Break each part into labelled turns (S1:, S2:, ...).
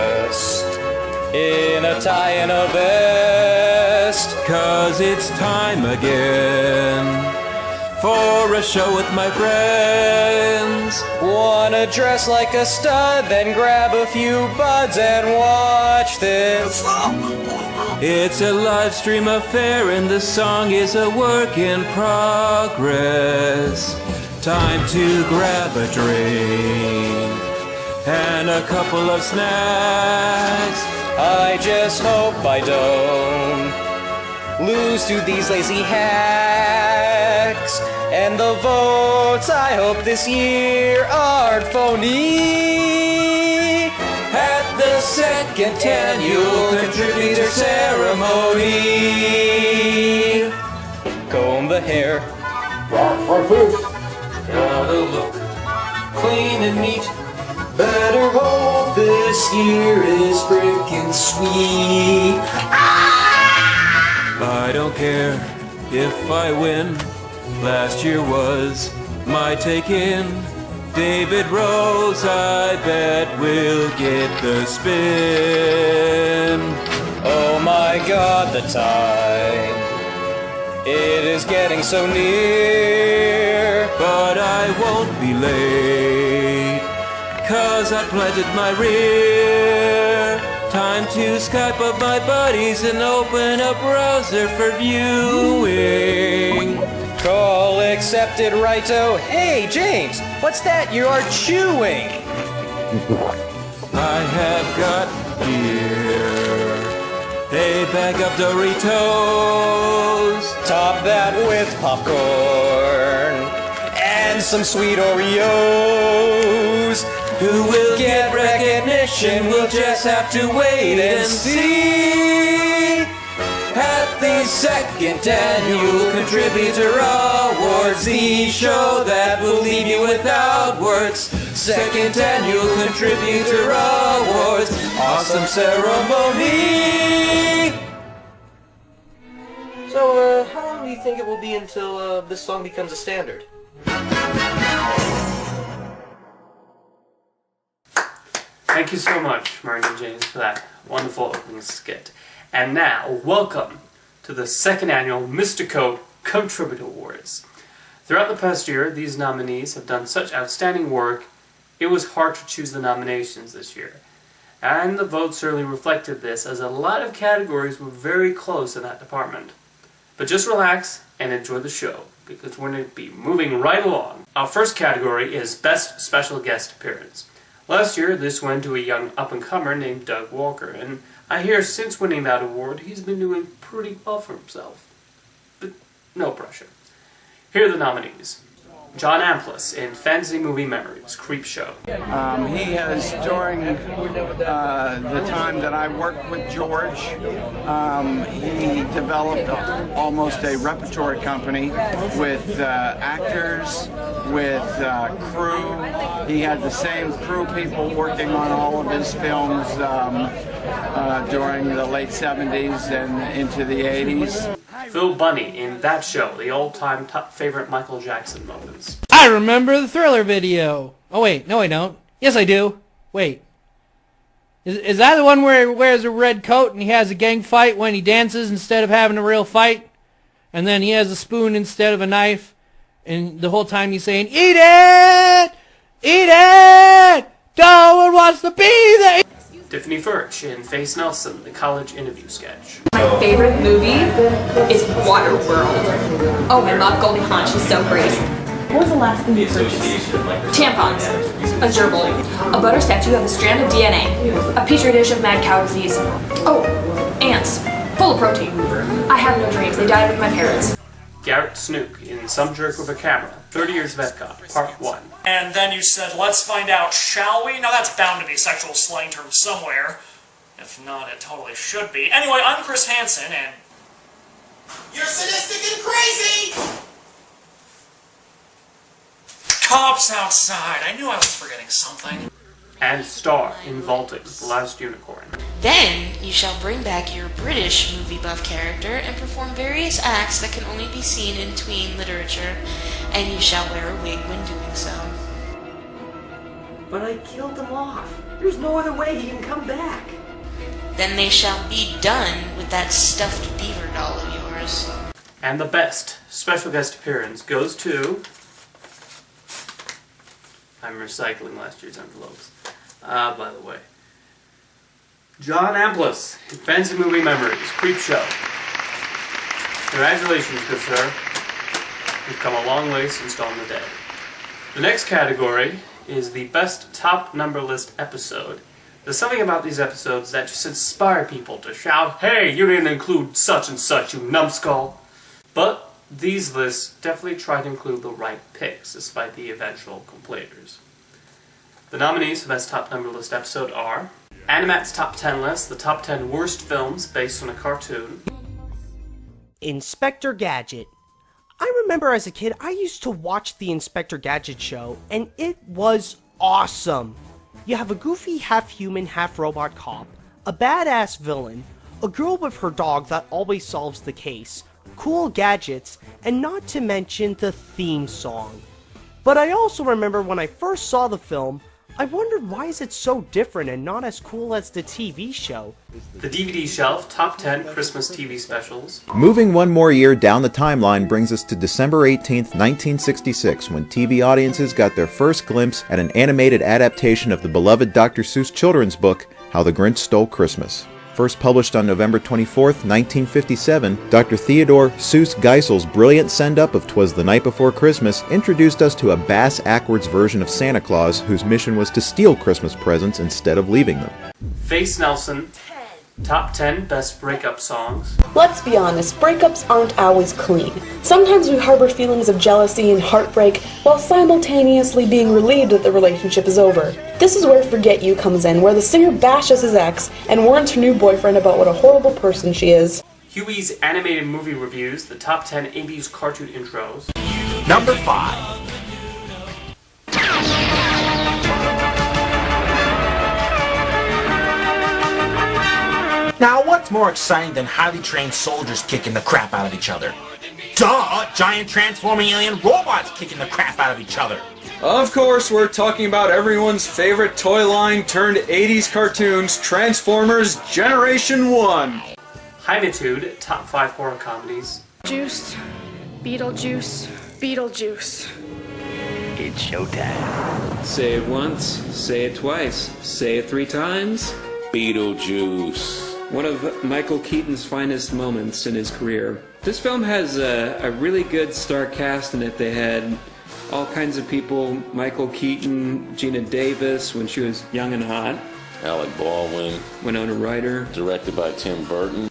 S1: dressed in a tie and a vest.
S2: 'Cause it's time again for a show with my friends.
S1: Wanna dress like a stud, then grab a few buds and watch this.
S2: It's a live stream affair and the song is a work in progress. Time to grab a drink and a couple of snacks.
S1: I just hope I don't lose to these lazy hacks. And the votes I hope this year aren't phony. At the second annual contributor ceremony, comb the hair, gotta look clean and neat. Better hope this year is freaking sweet.
S2: I don't care if I win. Last year was my take-in. David Rose, I bet will get the spin.
S1: Oh my God, the time, it is getting so near.
S2: But I won't be late, 'cause I planted my rear. Time to Skype up my buddies and open a browser for viewing.
S1: Call accepted, righto. Hey, James, what's that you are chewing?
S2: I have got here a bag of Doritos.
S1: Top that with popcorn and some sweet Oreos.
S2: Who will
S1: Get recognition, we'll just have to wait and see. At the second annual Contributor Awards, the show that will leave you without words. Second annual Contributor Awards, awesome ceremony.
S3: So, how long do you think it will be until this song becomes a standard?
S4: Thank you so much, Martin and James, for that wonderful opening skit. And now, welcome to the second annual Mystico Contributor Awards. Throughout the past year, these nominees have done such outstanding work, it was hard to choose the nominations this year. And the vote certainly reflected this, as a lot of categories were very close in that department. But just relax and enjoy the show, because we're going to be moving right along. Our first category is Best Special Guest Appearance. Last year, this went to a young up-and-comer named Doug Walker, and I hear since winning that award, he's been doing pretty well for himself. But no pressure. Here are the nominees. John Amplas in Fantasy Movie Memories, Creepshow.
S5: He has, during the time that I worked with George, he developed almost a repertory company with actors, with crew. He had the same crew people working on all of his films during the late 70s and into the 80s.
S4: Phil Bunny in That Show, the all-time top favorite Michael Jackson moments.
S6: I remember the Thriller video. Oh wait, no I don't. Yes I do. Wait. Is that the one where he wears a red coat and he has a gang fight when he dances instead of having a real fight? And then he has a spoon instead of a knife? And the whole time he's saying, "Eat it! Eat it! No one wants to be there!"
S4: Tiffany Furch in Face Nelson, the college interview sketch.
S7: My favorite movie is Waterworld. Oh, I love Goldie Hawn. She's so crazy. What was the last thing you purchased? Tampons, a gerbil, a butter statue of a strand of DNA, a petri dish of mad cow disease. Oh, ants, full of protein. I have no dreams. They died with my parents.
S4: Garrett Snook in Some Jerk with a Camera, 30 Years of Vet Cop, Part 1.
S8: And then you said, "Let's find out, shall we?" Now that's bound to be a sexual slang term somewhere. If not, it totally should be. Anyway, I'm Chris Hansen, and... You're sadistic and crazy! Cops outside! I knew I was forgetting something.
S4: And Star in Vaulting, The Last Unicorn.
S9: Then you shall bring back your British movie buff character and perform various acts that can only be seen in tween literature, and you shall wear a wig when doing so.
S3: But I killed him off. There's no other way he can come back.
S9: Then they shall be done with that stuffed beaver doll of yours.
S4: And the best special guest appearance goes to... I'm recycling last year's envelopes. By the way. John Amplas, Fancy Movie Memories, Creepshow. Congratulations, good sir. You've come a long way since Dawn of the Dead. The next category is the best top number list episode. There's something about these episodes that just inspire people to shout, "Hey, you didn't include such and such, you numbskull!" But these lists definitely try to include the right picks, despite the eventual complainers. The nominees for best top number list episode are Animat's Top 10 List, the top 10 worst films based on a cartoon.
S10: Inspector Gadget. I remember as a kid, I used to watch the Inspector Gadget show, and it was awesome. You have a goofy, half-human, half-robot cop, a badass villain, a girl with her dog that always solves the case, cool gadgets, and not to mention the theme song. But I also remember when I first saw the film, I wondered why is it so different and not as cool as the TV show.
S4: The DVD Shelf Top 10 Christmas TV Specials.
S11: Moving one more year down the timeline brings us to December 18th, 1966, when TV audiences got their first glimpse at an animated adaptation of the beloved Dr. Seuss children's book, How the Grinch Stole Christmas. First published on November 24th, 1957, Dr. Theodore Seuss Geisel's brilliant send-up of 'Twas the Night Before Christmas introduced us to a bass-ackwards version of Santa Claus whose mission was to steal Christmas presents instead of leaving them.
S4: Face Nelson Top 10 Best Breakup Songs.
S12: Let's be honest, breakups aren't always clean. Sometimes we harbor feelings of jealousy and heartbreak while simultaneously being relieved that the relationship is over. This is where Forget You comes in, where the singer bashes his ex and warns her new boyfriend about what a horrible person she is.
S4: Huey's Animated Movie Reviews, the top 10 80s cartoon intros.
S13: Number 5. Now, what's more exciting than highly trained soldiers kicking the crap out of each other? Duh! Giant transforming alien robots kicking the crap out of each other.
S1: Of course, we're talking about everyone's favorite toy line turned 80s cartoons, Transformers Generation 1.
S4: Heinitude, top 5 horror comedies.
S14: Juice, Beetlejuice, Beetlejuice.
S2: It's showtime. Say it once, say it twice, say it 3 times. Beetlejuice. One of Michael Keaton's finest moments in his career. This film has a really good star cast in it. They had all kinds of people. Michael Keaton, Gina Davis when she was young and hot.
S15: Alec Baldwin.
S2: Winona Ryder.
S15: Directed by Tim Burton.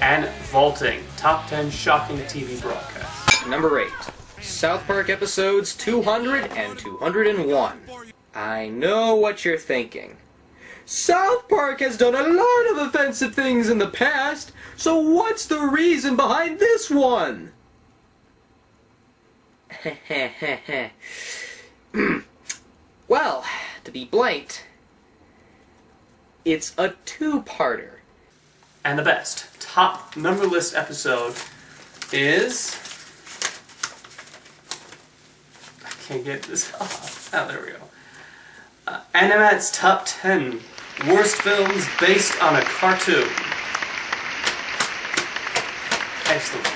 S4: And Vaulting, top 10 shocking TV broadcasts.
S3: Number 8. South Park episodes 200 and 201. I know what you're thinking. South Park has done a lot of offensive things in the past, so what's the reason behind this one? Well, to be blunt, it's a 2-parter.
S4: And the best top number list episode is... I can't get this off. Oh, there we go. Animat's top 10 worst films based on a cartoon. Excellent.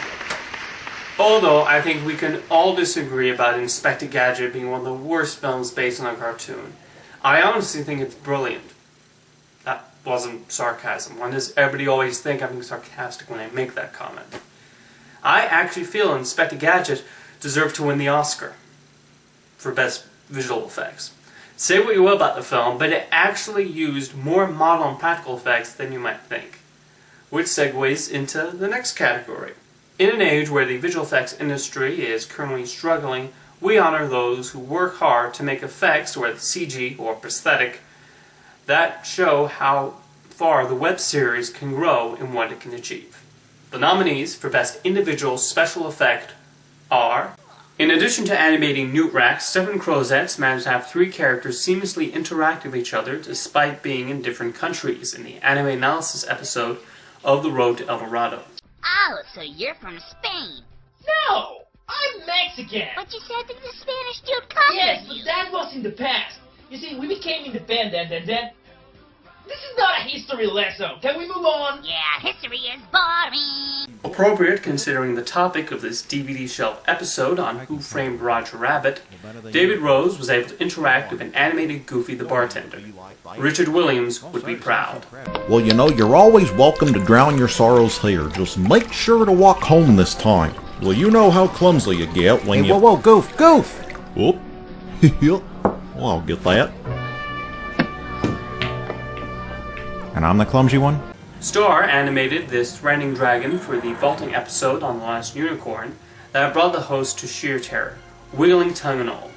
S4: Although I think we can all disagree about Inspector Gadget being one of the worst films based on a cartoon, I honestly think it's brilliant. That wasn't sarcasm. Why does everybody always think I'm being sarcastic when I make that comment? I actually feel Inspector Gadget deserved to win the Oscar for Best Visual Effects. Say what you will about the film, but it actually used more model and practical effects than you might think. Which segues into the next category. In an age where the visual effects industry is currently struggling, we honor those who work hard to make effects, whether CG or prosthetic, that show how far the web series can grow in what it can achieve. The nominees for Best Individual Special Effect are... In addition to animating Newt Rax, Stefan Crozetz managed to have 3 characters seamlessly interact with each other despite being in different countries in the anime analysis episode of The Road to El Dorado.
S16: Oh, so you're from Spain.
S17: No! I'm Mexican!
S16: But you said that the Spanish dude copied
S17: Yes,
S16: you.
S17: but that was in the past. You see, we became independent and then... This is not a history lesson. Can we move on?
S16: Yeah, history is boring.
S4: Appropriate considering the topic of this DVD shelf episode on Who Framed Roger Rabbit, David Rose was able to interact with an animated Goofy the bartender. Richard Williams would be proud.
S18: Well, you know, you're always welcome to drown your sorrows here. Just make sure to walk home this time. Well, you know how clumsy you get when you...
S11: Whoa, Goof!
S18: Whoop. Well, I'll get that.
S11: And I'm the clumsy one?
S4: Star animated this Rending Dragon for the vaulting episode on The Last Unicorn that brought the host to sheer terror, wiggling tongue and all.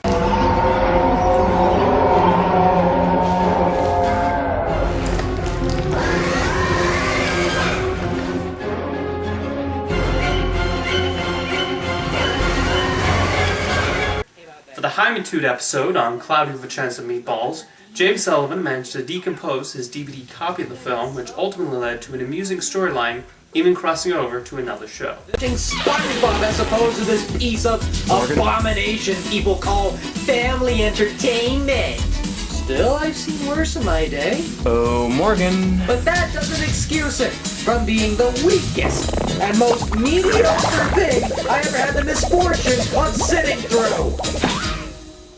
S4: For the Hymentude episode on Cloudy with a Chance of Meatballs, James Sullivan managed to decompose his DVD copy of the film, which ultimately led to an amusing storyline, even crossing over to another show.
S1: SpongeBob as opposed to this piece of abomination people call family entertainment. Still, I've seen worse in my day.
S3: Oh, Morgan.
S1: But that doesn't excuse it from being the weakest and most mediocre thing I ever had the misfortune of sitting through.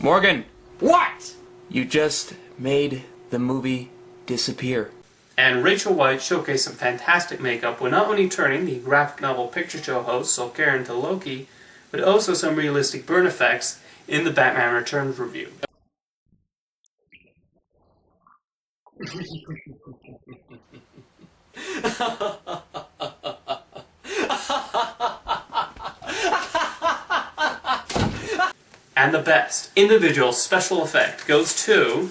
S3: Morgan.
S1: What?
S3: You just made the movie disappear.
S4: And Rachel White showcased some fantastic makeup when not only turning the graphic novel picture show host Solskjaer into Loki, but also some realistic burn effects in the Batman Returns review. And the best individual special effect goes to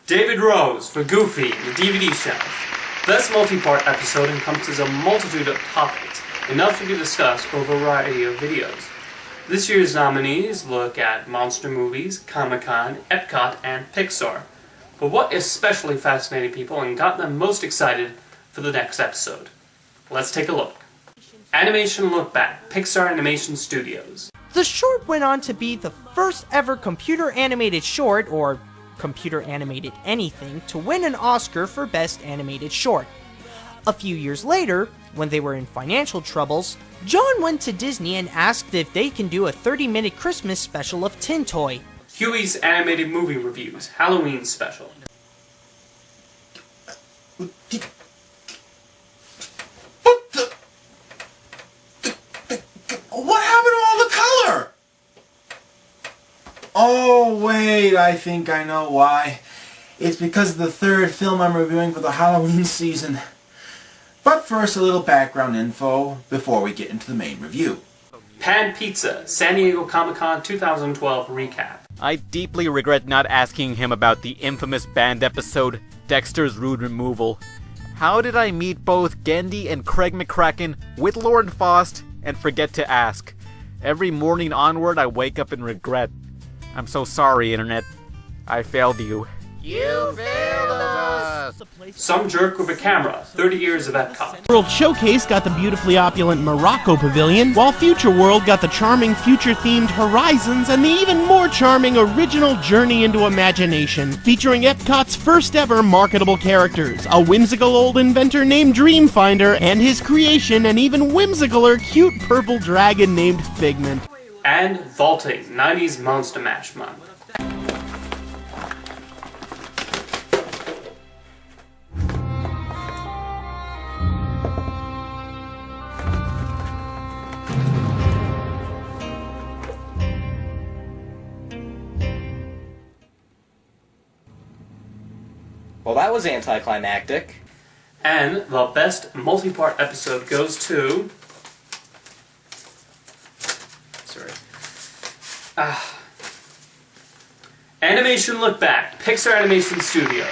S4: David Rose for Goofy, the DVD shelf. This multi-part episode encompasses a multitude of topics, enough to be discussed over a variety of videos. This year's nominees look at monster movies, Comic-Con, Epcot, and Pixar. But what especially fascinated people and got them most excited for the next episode? Let's take a look. Animation Look Back, Pixar Animation Studios.
S10: The short went on to be the first ever computer animated short, or computer animated anything, to win an Oscar for Best Animated Short. A few years later, when they were in financial troubles, John went to Disney and asked if they can do a 30-minute Christmas special of Tin Toy.
S4: Huey's Animated Movie Reviews, Halloween Special.
S13: What happened to all the color? Oh, wait, I think I know why. It's because of the third film I'm reviewing for the Halloween season. But first, a little background info before we get into the main review.
S4: Pan Pizza, San Diego Comic-Con 2012 recap.
S19: I deeply regret not asking him about the infamous band episode, Dexter's Rude Removal. How did I meet both Gendy and Craig McCracken with Lauren Faust and forget to ask? Every morning onward I wake up in regret. I'm so sorry, Internet. I failed you.
S9: You failed us!
S4: Some jerk with a camera, 30 years of Epcot.
S20: World Showcase got the beautifully opulent Morocco Pavilion, while Future World got the charming future-themed Horizons and the even more charming original Journey into Imagination, featuring Epcot's first ever marketable characters, a whimsical old inventor named Dreamfinder, and his creation, an even whimsicaler cute purple dragon named Figment.
S4: And Vaulting, 90s Monster Mash month.
S3: Well, that was anticlimactic.
S4: And the best multi-part episode goes to... Animation Look Back, Pixar Animation Studios.